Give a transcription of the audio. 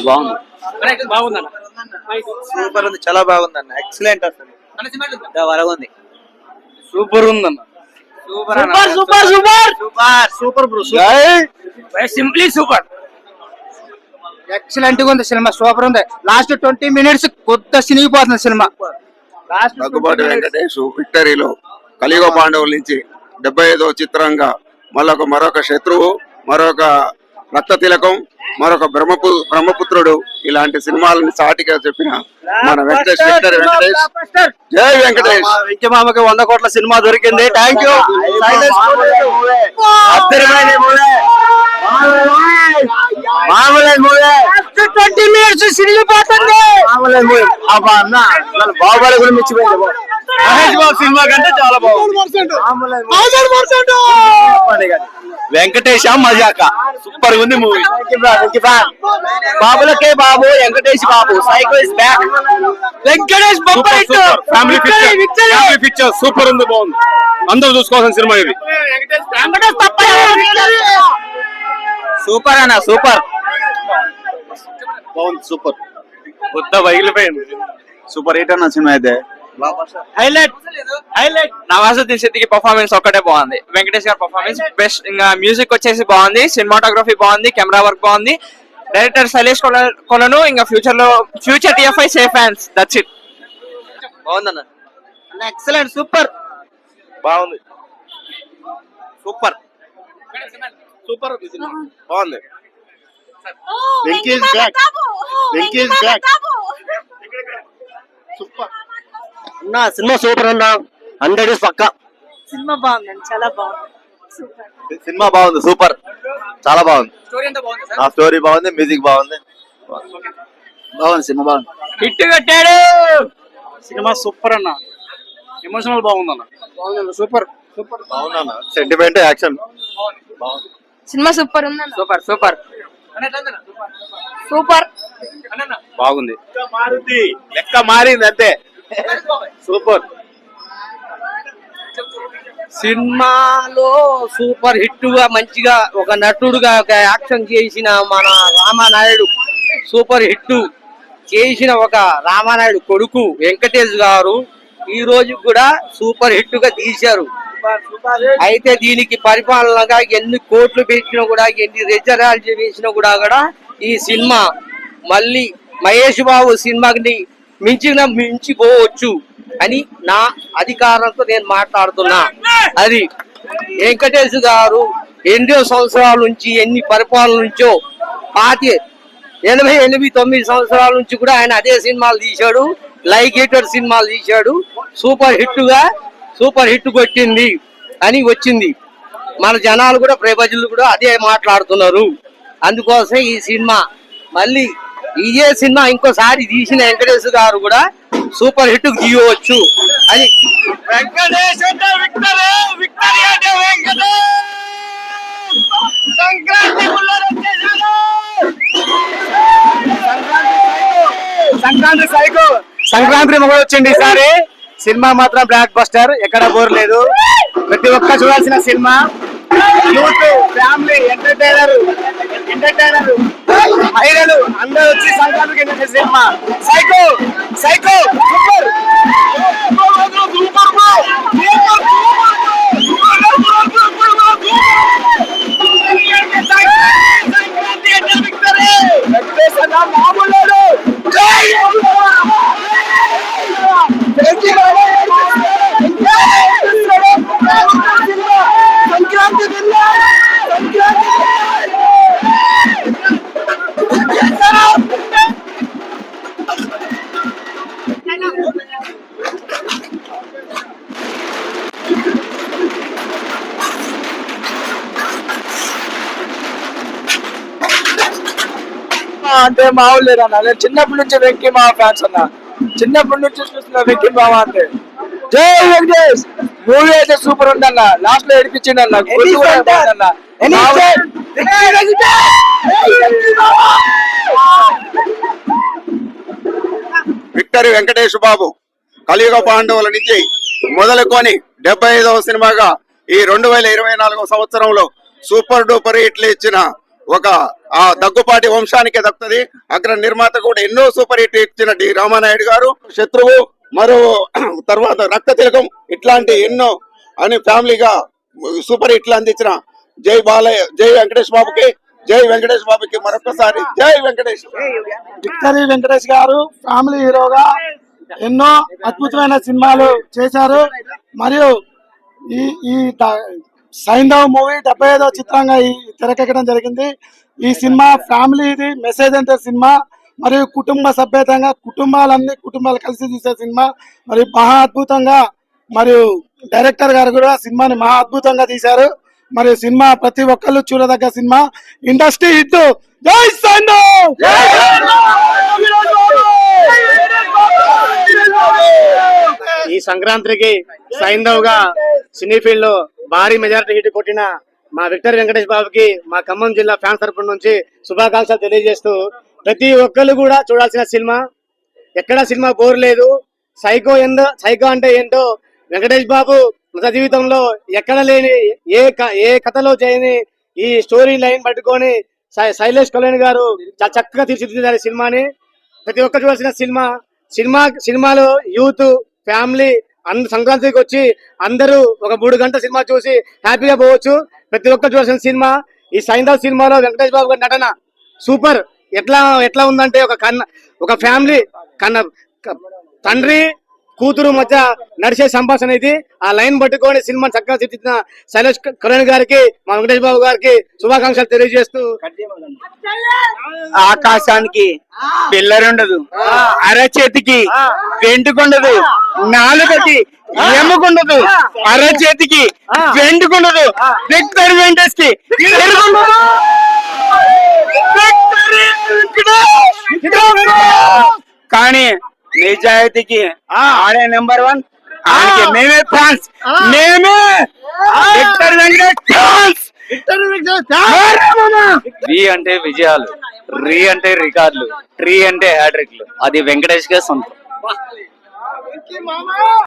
బాగుంది. సూపర్ ఉంది, చాలా బాగుందన్న. ఎక్సలెంట్ అసలు వరగుంది. సూపర్ ఉందన్న. Super super super super super bro. Simply super. Excellent గా ఉంది సినిమా. సూపర్ ఉంది. లాస్ట్ 20 minutes కొత్త సినిగిపోతుంది సినిమా. దగ్గుబాటి వెంకటేష్ విక్టరీలో కలియుగ పాండవుల నుంచి 75వ చిత్రంగా మరొక శత్రువు, మరొక రక్త తిలకం, మరొక బ్రహ్మపుత్రుడు ఇలాంటి సినిమాలను సాటిగా చెప్పిన మన వెంకటేష్ విక్టరీ వెంకటేష్. జై వెంకటేష్. వెంకమామకి 100 కోట్ల సినిమా దొరికింది. Thank you. 20 minutes సినిగిపోతుంది. బాహుబలి కూడా మిచ్చిపోయింది. సినిమా కంటే చాలా బాగుంది. వెంకటేష్ మజాక సూపర్ ఉంది మూవీ. బాబులకే బాబు, వెంకటేష్ Babu. Psycho is back. Venkatesh family picture super ఉంది, బాగుంది. అందరూ చూసుకోవాల్సిన సినిమా ఇది. సూపర్ అన్న, సూపర్ బాగుంది. సూపర్ కొత్త వైగిలిపోయింది. సూపర్ హిట్ అన్న సినిమా అయితే. హైలైట్ నవాజుద్దీన్ సిద్దికి పర్ఫార్మెన్స్ ఒక్కటే బాగుంది. వెంకటేష్ గారి పర్ఫార్మెన్స్ బెస్ట్. ఇంకా మ్యూజిక్ వచ్చేసి బాగుంది, సినిమాటోగ్రఫీ బాగుంది, కెమెరా వర్క్ బాగుంది. డైరెక్టర్ శైలేష్ కొలను ఇంకా future TFI safe fans. That's it. బాగుందన్న. ఎక్సలెంట్. సూపర్ బాగుంది. సూపర్ సూపర్ బాగుంది. వెంకటేష్ బ్యాక్. సూపర్ అన్న సినిమా సూపర్ అన్న. 100 పక్కా. సినిమా బాగుందండి, చాలా బాగుంది. సూపర్. సినిమా బాగుంది, సూపర్, చాలా బాగుంది. ఆ స్టోరీ బాగుంది, మ్యూజిక్ బాగుంది. సినిమా బాగుంది. హిట్ కట్టాడు. సినిమా సూపర్ అన్న. ఎమోషనల్ బాగుందన్న. సూపర్ సూపర్ బాగుందన్న. సెంటిమెంట్, యాక్షన్ సినిమా సూపర్ ఉందన్న. సూపర్ సూపర్ సూపర్ బాగుంది. లెక్క మారింది అంతే. సూపర్. సినిమాలో సూపర్ హిట్ గా మంచిగా ఒక నటుడుగా ఒక యాక్షన్ చేసిన మన రామానాయుడు, సూపర్ హిట్ చేసిన ఒక రామానాయుడు కొడుకు వెంకటేష్ గారు ఈ రోజు కూడా సూపర్ హిట్ గా తీశారు. అయితే దీనికి పరిపాలనగా ఎన్ని కోట్లు పెట్టినా కూడా, ఎన్ని రిజర్వాలు చేసినా కూడా ఈ సినిమా మళ్ళీ మహేష్ బాబు సినిమాకి మించిపోవచ్చు అని నా అధికారంతో నేను మాట్లాడుతున్నా. అది వెంకటేష్ గారు ఎన్నో సంవత్సరాల నుంచి, ఎన్ని పరిపాలన నుంచో 88-89 సంవత్సరాల నుంచి కూడా ఆయన అదే సినిమాలు తీశాడు. లైక్ హిటర్ సినిమాలు తీశాడు. సూపర్ హిట్ కొట్టింది అని వచ్చింది. మన జనాలు కూడా, ప్రజలు కూడా అదే మాట్లాడుతున్నారు. అందుకోసం ఈ సినిమా మళ్ళీ ఇదే సినిమా ఇంకోసారి తీసిన వెంకటేష్ గారు కూడా సూపర్ హిట్ తీయవచ్చు అని. వెంకటేష్ అంటే విక్టరీ, విక్టరీ అంటే వెంకటేష్. సంక్రాంతి సైకో. సంక్రాంతి మొగలు వచ్చింది ఈసారి. సినిమా మాత్రం బ్లాక్ బస్టర్, ఎక్కడ బోర్ లేదు. ప్రతి ఒక్క చూడాల్సిన సినిమా. యూత్, ఫ్యామిలీ, ఎంటర్టైనర్, మహిళలు అందరూ వచ్చి సంక్రాంతికి ఎంజాయ్ చేసే cinema. Psycho psycho super. Sankranti అంటే విక్టరీ. వెంకటేష్ అన్న మామూలు సంక్రాంతి అంటే మామూలు లేదన్న. నేను చిన్నప్పటి నుంచి వెంకీ మామ ఫ్యాన్స్ అన్న. చిన్నప్పటి నుంచి చూస్తున్నా వెంకీ మామ అంటే. జై వెంకటేష్. మూవీ అయితే సూపర్ ఉందన్న. లాస్ట్ లో ఏడిపించిండు అన్న. విక్టరీ వెంకటేష్ బాబు కలియుగ పాండవుల నుంచి మొదలుకొని 75వ సినిమాగా ఈ 2024 సంవత్సరంలో సూపర్ డూపర్ హిట్లు ఇచ్చిన ఒక ఆ దగ్గుపాటి వంశానికి దక్కుతుంది. అగ్ర నిర్మాత కూడా ఎన్నో సూపర్ హిట్ ఇచ్చిన డి రామానాయుడు గారు, శత్రువు, మరో తర్వాత రక్త తిలకం, ఇట్లాంటి ఎన్నో అని ఫ్యామిలీగా సూపర్ హిట్లు అందించిన జై బాలయ్య, జై వెంకటేష్ బాబుకి, జై వెంకటేష్ బాబుకి మరొకసారి జై వెంకటేష్. విక్టరీ వెంకటేష్ గారు ఫ్యామిలీ హీరోగా ఎన్నో అద్భుతమైన సినిమాలు చేశారు. మరియు ఈ ఈ సైంధవ్ మూవీ 75వ చిత్రంగా ఈ తెరకెక్కడం జరిగింది. ఈ సినిమా ఫ్యామిలీది మెసేజ్ అంటే సినిమా, మరియు కుటుంబ సభ్యతంగా కుటుంబాలు కలిసి చూసే సినిమా. మరియు మహా అద్భుతంగా, మరియు డైరెక్టర్ గారు కూడా సినిమాని మహా అద్భుతంగా తీశారు. మరియు సినిమా ప్రతి ఒక్కళ్ళు చూడదగ్గ సినిమా, ఇండస్ట్రీ హిట్. జై సైంధవ్! ఈ సంక్రాంతికి సైంధవ్ గా సినీ ఫీల్డ్ లో భారీ మెజారిటీ హిట్ కొట్టిన మా విక్టర్ వెంకటేష్ బాబుకి మా ఖమ్మం జిల్లా ఫ్యాన్స్ తరపున నుంచి శుభాకాంక్షలు తెలియజేస్తూ, ప్రతి ఒక్కళ్ళు కూడా చూడాల్సిన సినిమా, ఎక్కడ సినిమా బోర్ లేదు. సైకో అంటే ఏంటో వెంకటేష్ బాబు నిజ జీవితంలో ఎక్కడ లేని ఏ కథలో చేయని ఈ స్టోరీ లైన్ పట్టుకొని శైలేష్ కళ్యాణ్ గారు చాలా చక్కగా తీర్చిదిద్దారు సినిమాని. ప్రతి ఒక్కరు చూడాల్సిన సినిమాలో యూత్ ఫ్యామిలీ సంక్రాంతికి వచ్చి అందరూ ఒక 3 గంటల సినిమా చూసి హ్యాపీగా పోవచ్చు. ప్రతి ఒక్కరు చూడాల్సిన సినిమా. ఈ సైంధవ్ సినిమాలో వెంకటేష్ బాబు గారి నటన సూపర్. ఎట్లా ఉందంటే ఒక ఫ్యామిలీ తండ్రి కూతురు మధ్య నడిచే సంభాషణ ఇది. ఆ లైన్ పట్టుకొని సినిమా చక్కగా తీర్చిదిద్దిన శైలేష్ కళ్యాణ్ గారికి, మా వెంకటేష్ బాబు గారికి శుభాకాంక్షలు తెలియజేస్తూ, ఆకాశానికి పిల్లరుండదు, అరచేతికి వెంటుకుండదు, నాలుకకి ఎముకుండదు, అరచేతికి వెంటుకుండదు, విక్టర్ వెంకటేష్ కి కానీ నిజాయితీకి ఆడే నెంబర్ 1. ఆయనకి మేమే ఫ్యాన్స్, మేమే విక్టర్ వెంకటేష్. వి అంటే విజయాలు, రీ అంటే రికార్డులు, ట్రీ అంటే హ్యాట్రిక్లు. అది వెంకటేష్ గా సొంతం.